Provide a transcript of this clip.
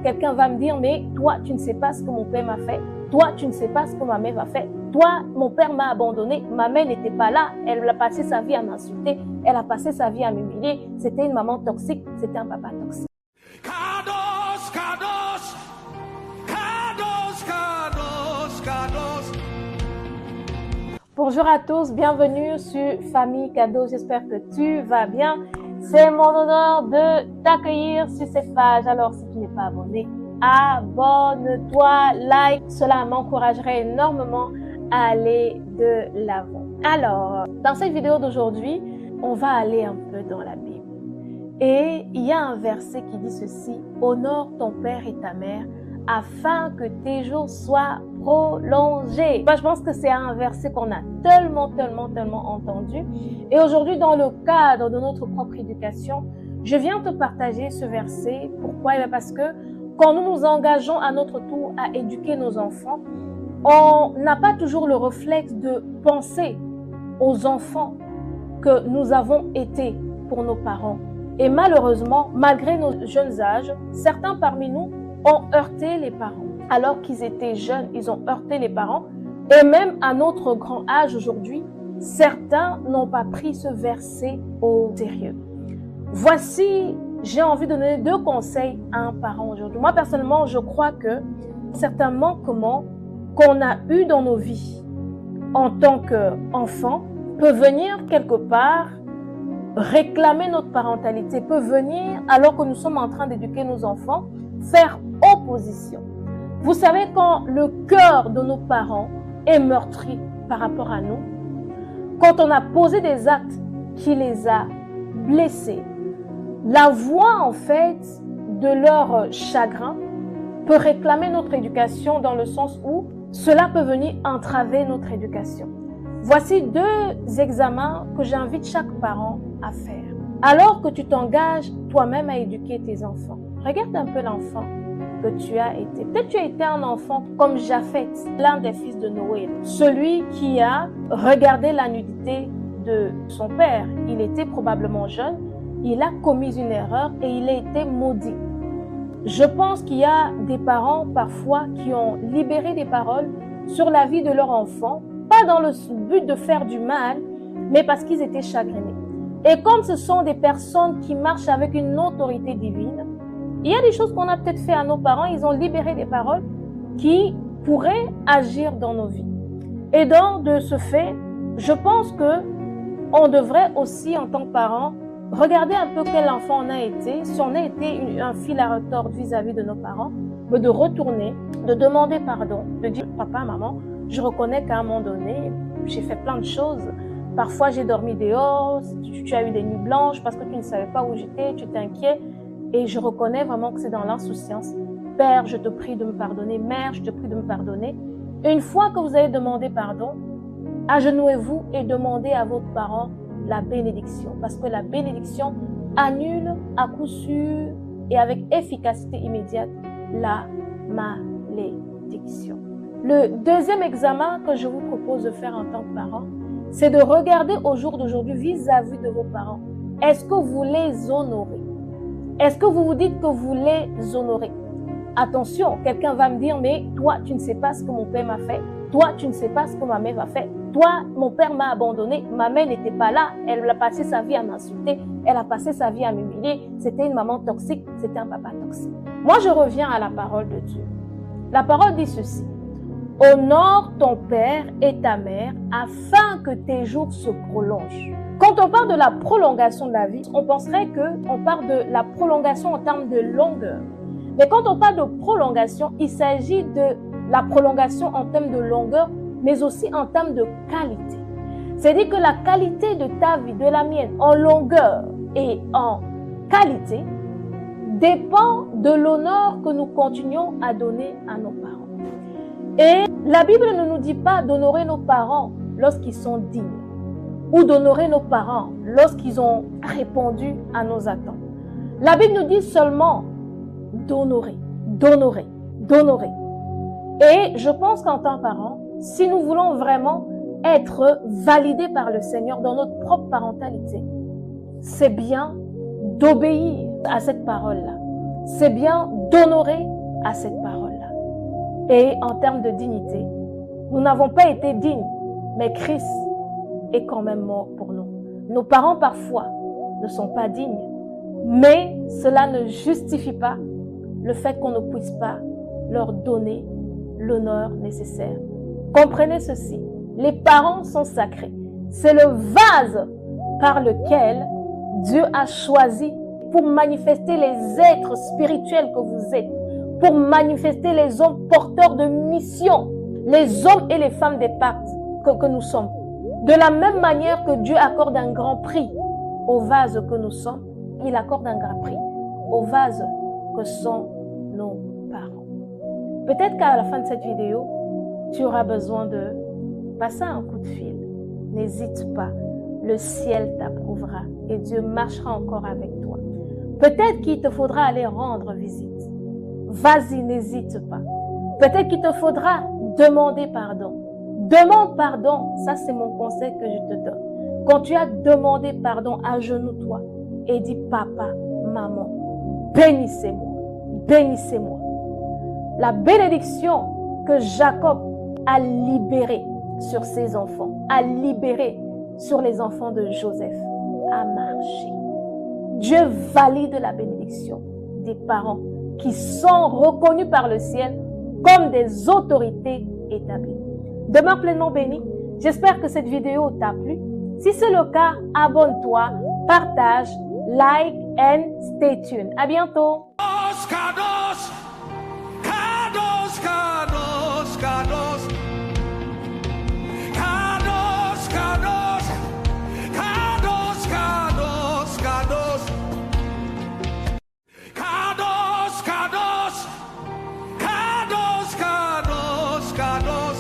quelqu'un va me dire, mais toi, tu ne sais pas ce que mon père m'a fait. Toi, tu ne sais pas ce que ma mère m'a fait. Toi, mon père m'a abandonné. Ma mère n'était pas là. Elle a passé sa vie à m'insulter. Elle a passé sa vie à m'humilier. C'était une maman toxique. C'était un papa toxique. Kadosh, Kadosh, Kadosh, Kadosh, Kadosh. Bonjour à tous, bienvenue sur Famille Cadeau. J'espère que tu vas bien. C'est mon honneur de t'accueillir sur cette page. Alors, si tu n'es pas abonné, abonne-toi, like. Cela m'encouragerait énormément à aller de l'avant. Alors, dans cette vidéo d'aujourd'hui, on va aller un peu dans la Bible. Et il y a un verset qui dit ceci: honore ton père et ta mère afin que tes jours soient prolongés. Moi, je pense que c'est un verset qu'on a tellement entendu. Et aujourd'hui, dans le cadre de notre propre éducation, je viens te partager ce verset. Pourquoi? Parce que quand nous nous engageons à notre tour à éduquer nos enfants, on n'a pas toujours le réflexe de penser aux enfants que nous avons été pour nos parents. Et malheureusement, malgré nos jeunes âges, certains parmi nous ont heurté les parents. Alors qu'ils étaient jeunes, ils ont heurté les parents. Et même à notre grand âge aujourd'hui, certains n'ont pas pris ce verset au sérieux. Voici, j'ai envie de donner 2 conseils à un parent aujourd'hui. Moi, personnellement, je crois que certains manquements qu'on a eus dans nos vies en tant qu'enfants peuvent venir quelque part réclamer notre parentalité, peut venir alors que nous sommes en train d'éduquer nos enfants, faire opposition. Vous savez, quand le cœur de nos parents est meurtri par rapport à nous, quand on a posé des actes qui les a blessés, la voix en fait de leur chagrin peut réclamer notre éducation dans le sens où cela peut venir entraver notre éducation. Voici 2 examens que j'invite chaque parent à faire. Alors que tu t'engages toi-même à éduquer tes enfants, regarde un peu l'enfant que tu as été. Peut-être tu as été un enfant comme Japheth, l'un des fils de Noé, celui qui a regardé la nudité de son père. Il était probablement jeune, il a commis une erreur et il a été maudit. Je pense qu'il y a des parents parfois qui ont libéré des paroles sur la vie de leur enfant, pas dans le but de faire du mal, mais parce qu'ils étaient chagrinés. Et comme ce sont des personnes qui marchent avec une autorité divine, il y a des choses qu'on a peut-être fait à nos parents, ils ont libéré des paroles qui pourraient agir dans nos vies. Et donc, de ce fait, je pense que on devrait aussi, en tant que parents, regarder un peu quel enfant on a été, si on a été un fil à retordre vis-à-vis de nos parents, mais de retourner, de demander pardon, de dire « Papa, maman, je reconnais qu'à un moment donné, j'ai fait plein de choses. Parfois, j'ai dormi dehors, tu as eu des nuits blanches parce que tu ne savais pas où j'étais, tu t'inquiètes. Et je reconnais vraiment que c'est dans l'insouciance. Père, je te prie de me pardonner. Mère, je te prie de me pardonner. » Et une fois que vous avez demandé pardon, agenouez-vous et demandez à votre parent la bénédiction. Parce que la bénédiction annule à coup sûr et avec efficacité immédiate la malédiction. Le 2e examen que je vous propose de faire en tant que parent, c'est de regarder au jour d'aujourd'hui vis-à-vis de vos parents. Est-ce que vous les honorez? Est-ce que vous vous dites que vous les honorez? Attention, quelqu'un va me dire, mais toi, tu ne sais pas ce que mon père m'a fait. Toi, tu ne sais pas ce que ma mère m'a fait. Toi, mon père m'a abandonné. Ma mère n'était pas là. Elle a passé sa vie à m'insulter. Elle a passé sa vie à m'humilier. C'était une maman toxique. C'était un papa toxique. Moi, je reviens à la parole de Dieu. La parole dit ceci: honore ton père et ta mère afin que tes jours se prolongent. Quand on parle de la prolongation de la vie, on penserait qu'on parle de la prolongation en termes de longueur. Mais quand on parle de prolongation, il s'agit de la prolongation en termes de longueur, mais aussi en termes de qualité. C'est-à-dire que la qualité de ta vie, de la mienne, en longueur et en qualité, dépend de l'honneur que nous continuons à donner à nos parents. Et la Bible ne nous dit pas d'honorer nos parents lorsqu'ils sont dignes ou d'honorer nos parents lorsqu'ils ont répondu à nos attentes. La Bible nous dit seulement d'honorer, d'honorer, d'honorer. Et je pense qu'en tant que parents, si nous voulons vraiment être validés par le Seigneur dans notre propre parentalité, c'est bien d'obéir à cette parole-là. c'est bien d'honorer à cette parole-là. Et en termes de dignité, nous n'avons pas été dignes, mais Christ est quand même mort pour nous. Nos parents parfois ne sont pas dignes, mais cela ne justifie pas le fait qu'on ne puisse pas leur donner l'honneur nécessaire. Comprenez ceci, les parents sont sacrés. C'est le vase par lequel Dieu a choisi pour manifester les êtres spirituels que vous êtes, pour manifester les hommes porteurs de mission, les hommes et les femmes des pactes que nous sommes. De la même manière que Dieu accorde un grand prix au vase que nous sommes, il accorde un grand prix au vase que sont nos parents. Peut-être qu'à la fin de cette vidéo, tu auras besoin de passer un coup de fil. N'hésite pas, le ciel t'approuvera et Dieu marchera encore avec toi. Peut-être qu'il te faudra aller rendre visite. Vas-y, n'hésite pas. Peut-être qu'il te faudra demander pardon. Demande pardon, ça c'est mon conseil que je te donne. Quand tu as demandé pardon, agenouille-toi et dis papa, maman, bénissez-moi, bénissez-moi. La bénédiction que Jacob a libérée sur ses enfants, a libérée sur les enfants de Joseph, a marché. Dieu valide la bénédiction des parents qui sont reconnus par le ciel comme des autorités établies. Demeure pleinement béni. J'espère que cette vidéo t'a plu. Si c'est le cas, abonne-toi, partage, like and stay tuned. À bientôt. Kadosh, Kadosh.